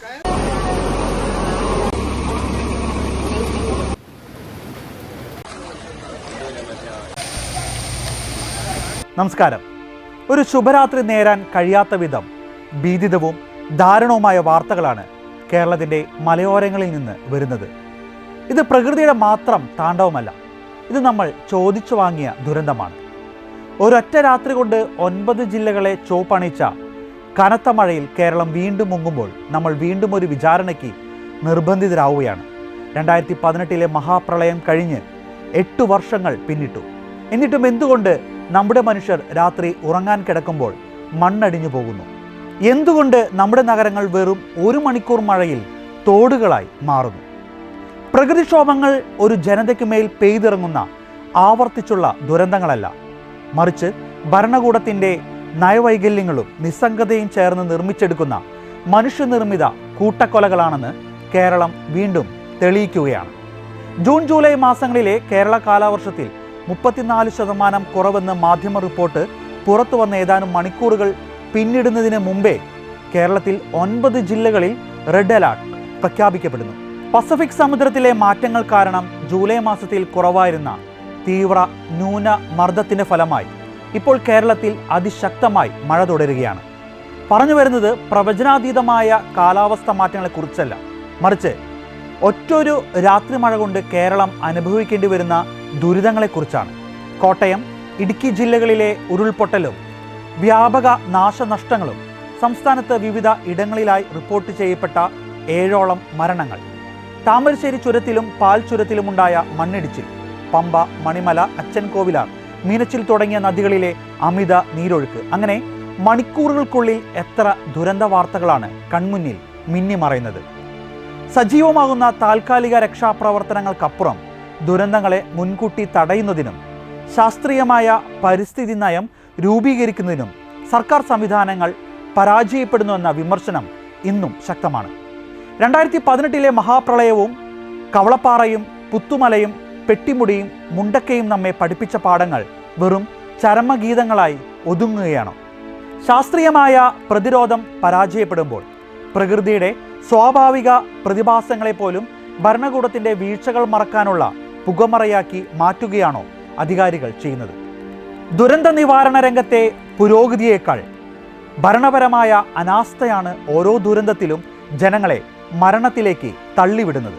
നമസ്കാരം. ഒരു ശുഭരാത്രി നേരാൻ കഴിയാത്ത വിധം ഭീതിതവും ദാരുണവുമായ വാർത്തകളാണ് കേരളത്തിൻ്റെ മലയോരങ്ങളിൽ നിന്ന് വരുന്നത്. ഇത് പ്രകൃതിയുടെ മാത്രം താണ്ഡവമല്ല, ഇത് നമ്മൾ ചോദിച്ചു വാങ്ങിയ ദുരന്തമാണ്. ഒരൊറ്റ രാത്രി കൊണ്ട് 9 ജില്ലകളെ ചോപ്പണിച്ച കനത്ത മഴയിൽ കേരളം വീണ്ടും മുങ്ങുമ്പോൾ നമ്മൾ വീണ്ടും ഒരു വിചാരണയ്ക്ക് നിർബന്ധിതരാവുകയാണ്. 2018 മഹാപ്രളയം കഴിഞ്ഞ് 8 വർഷങ്ങൾ പിന്നിട്ടു. എന്നിട്ടും എന്തുകൊണ്ട് നമ്മുടെ മനുഷ്യർ രാത്രി ഉറങ്ങാൻ കിടക്കുമ്പോൾ മണ്ണടിഞ്ഞു പോകുന്നു? എന്തുകൊണ്ട് നമ്മുടെ നഗരങ്ങൾ വെറും 1 മണിക്കൂർ മഴയിൽ തോടുകളായി മാറുന്നു? പ്രകൃതിക്ഷോഭങ്ങൾ ഒരു ജനതയ്ക്ക് മേൽ പെയ്തിറങ്ങുന്ന ആവർത്തിച്ചുള്ള ദുരന്തങ്ങളല്ല, മറിച്ച് ഭരണകൂടത്തിൻ്റെ നയവൈകല്യങ്ങളും നിസ്സംഗതയും ചേർന്ന് നിർമ്മിച്ചെടുക്കുന്ന മനുഷ്യനിർമ്മിത കൂട്ടക്കൊലകളാണെന്ന് കേരളം വീണ്ടും തെളിയിക്കുകയാണ്. ജൂൺ ജൂലൈ മാസങ്ങളിലെ കേരള കാലവർഷത്തിൽ 34% കുറവെന്ന് മാധ്യമ റിപ്പോർട്ട് പുറത്തു വന്ന ഏതാനും മണിക്കൂറുകൾ പിന്നിടുന്നതിന് മുമ്പേ കേരളത്തിൽ 9 ജില്ലകളിൽ റെഡ് അലർട്ട് പ്രഖ്യാപിക്കപ്പെടുന്നു. പസഫിക് സമുദ്രത്തിലെ മാറ്റങ്ങൾ കാരണം ജൂലൈ മാസത്തിൽ കുറവായിരുന്ന തീവ്ര ന്യൂനമർദ്ദത്തിൻ്റെ ഫലമായി ഇപ്പോൾ കേരളത്തിൽ അതിശക്തമായി മഴ തുടരുകയാണ്. പറഞ്ഞു വരുന്നത് പ്രവചനാതീതമായ കാലാവസ്ഥ മാറ്റങ്ങളെക്കുറിച്ചല്ല, മറിച്ച് ഒറ്റൊരു രാത്രി മഴ കൊണ്ട് കേരളം അനുഭവിക്കേണ്ടി വരുന്ന ദുരിതങ്ങളെക്കുറിച്ചാണ്. കോട്ടയം, ഇടുക്കി ജില്ലകളിലെ ഉരുൾപൊട്ടലും വ്യാപക നാശനഷ്ടങ്ങളും, സംസ്ഥാനത്ത് വിവിധ ഇടങ്ങളിലായി റിപ്പോർട്ട് ചെയ്യപ്പെട്ട 7ഓളം മരണങ്ങൾ, താമരശ്ശേരി ചുരത്തിലും പാൽ ചുരത്തിലുമുണ്ടായ മണ്ണിടിച്ചിൽ, പമ്പ, മണിമല, അച്ചൻകോവിലാർ, മീനച്ചിൽ തുടങ്ങിയ നദികളിലെ അമിത നീരൊഴുക്ക്, അങ്ങനെ മണിക്കൂറുകൾക്കുള്ളിൽ എത്ര ദുരന്ത വാർത്തകളാണ് കൺമുന്നിൽ മിന്നിമറയുന്നത്. സജീവമാകുന്ന താൽക്കാലിക രക്ഷാപ്രവർത്തനങ്ങൾക്കപ്പുറം ദുരന്തങ്ങളെ മുൻകൂട്ടി തടയുന്നതിനും ശാസ്ത്രീയമായ പരിസ്ഥിതി നയം രൂപീകരിക്കുന്നതിനും സർക്കാർ സംവിധാനങ്ങൾ പരാജയപ്പെടുന്നുവെന്ന വിമർശനം ഇന്നും ശക്തമാണ്. 2018 മഹാപ്രളയവും കവളപ്പാറയും പുത്തുമലയും പെട്ടിമുടിയും മുണ്ടക്കയും നമ്മെ പഠിപ്പിച്ച പാഠങ്ങൾ വെറും ചരമഗീതങ്ങളായി ഒതുങ്ങുകയാണോ? ശാസ്ത്രീയമായ പ്രതിരോധം പരാജയപ്പെടുമ്പോൾ പ്രകൃതിയുടെ സ്വാഭാവിക പ്രതിഭാസങ്ങളെപ്പോലും ഭരണകൂടത്തിൻ്റെ വീഴ്ചകൾ മറക്കാനുള്ള പുകമറയാക്കി മാറ്റുകയാണോ അധികാരികൾ ചെയ്യുന്നത്? ദുരന്ത നിവാരണ രംഗത്തെ പുരോഗതിയേക്കാൾ ഭരണപരമായ അനാസ്ഥയാണ് ഓരോ ദുരന്തത്തിലും ജനങ്ങളെ മരണത്തിലേക്ക് തള്ളിവിടുന്നത്.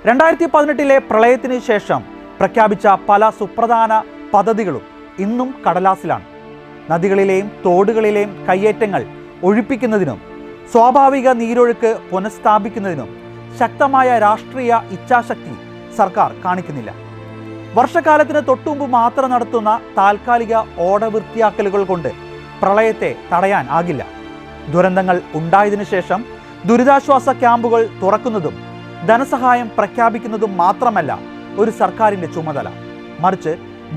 2018 പ്രളയത്തിന് ശേഷം പ്രഖ്യാപിച്ച പല സുപ്രധാന പദ്ധതികളും ഇന്നും കടലാസിലാണ്. നദികളിലെയും തോടുകളിലെയും കയ്യേറ്റങ്ങൾ ഒഴിപ്പിക്കുന്നതിനും സ്വാഭാവിക നീരൊഴുക്ക് പുനഃസ്ഥാപിക്കുന്നതിനും ശക്തമായ രാഷ്ട്രീയ ഇച്ഛാശക്തി സർക്കാർ കാണിക്കുന്നില്ല. വർഷക്കാലത്തിന് തൊട്ടുമുമ്പ് മാത്രം നടത്തുന്ന താൽക്കാലിക ഓട വൃത്തിയാക്കലുകൾ കൊണ്ട് പ്രളയത്തെ തടയാൻ ആകില്ല. ദുരന്തങ്ങൾ ഉണ്ടായതിനു ശേഷം ദുരിതാശ്വാസ ക്യാമ്പുകൾ തുറക്കുന്നതും ധനസഹായം പ്രഖ്യാപിക്കുന്നതും മാത്രമല്ല ഒരു സർക്കാരിൻ്റെ ചുമതല, മറിച്ച്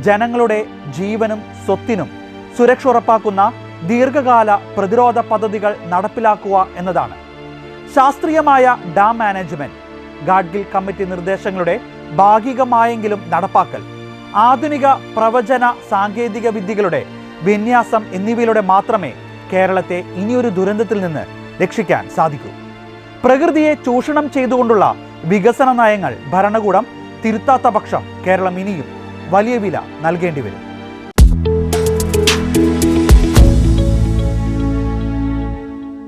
ജനങ്ങളുടെ ജീവനും സ്വത്തിനും സുരക്ഷ ഉറപ്പാക്കുന്ന ദീർഘകാല പ്രതിരോധ പദ്ധതികൾ നടപ്പിലാക്കുക എന്നതാണ്. ശാസ്ത്രീയമായ ഡാം മാനേജ്മെന്റ്, ഗാഡ്ഗിൽ കമ്മിറ്റി നിർദ്ദേശങ്ങളുടെ ഭാഗികമായെങ്കിലും നടപ്പാക്കൽ, ആധുനിക പ്രവചന സാങ്കേതിക വിദ്യകളുടെ വിന്യാസം എന്നിവയിലൂടെ മാത്രമേ കേരളത്തെ ഇനിയൊരു ദുരന്തത്തിൽ നിന്ന് രക്ഷിക്കാൻ സാധിക്കൂ. പ്രകൃതിയെ ചൂഷണം ചെയ്തുകൊണ്ടുള്ള വികസന നയങ്ങൾ ഭരണകൂടം തിരുത്താത്ത പക്ഷം കേരളം ഇനിയും വലിയ വില നൽകേണ്ടി വരും.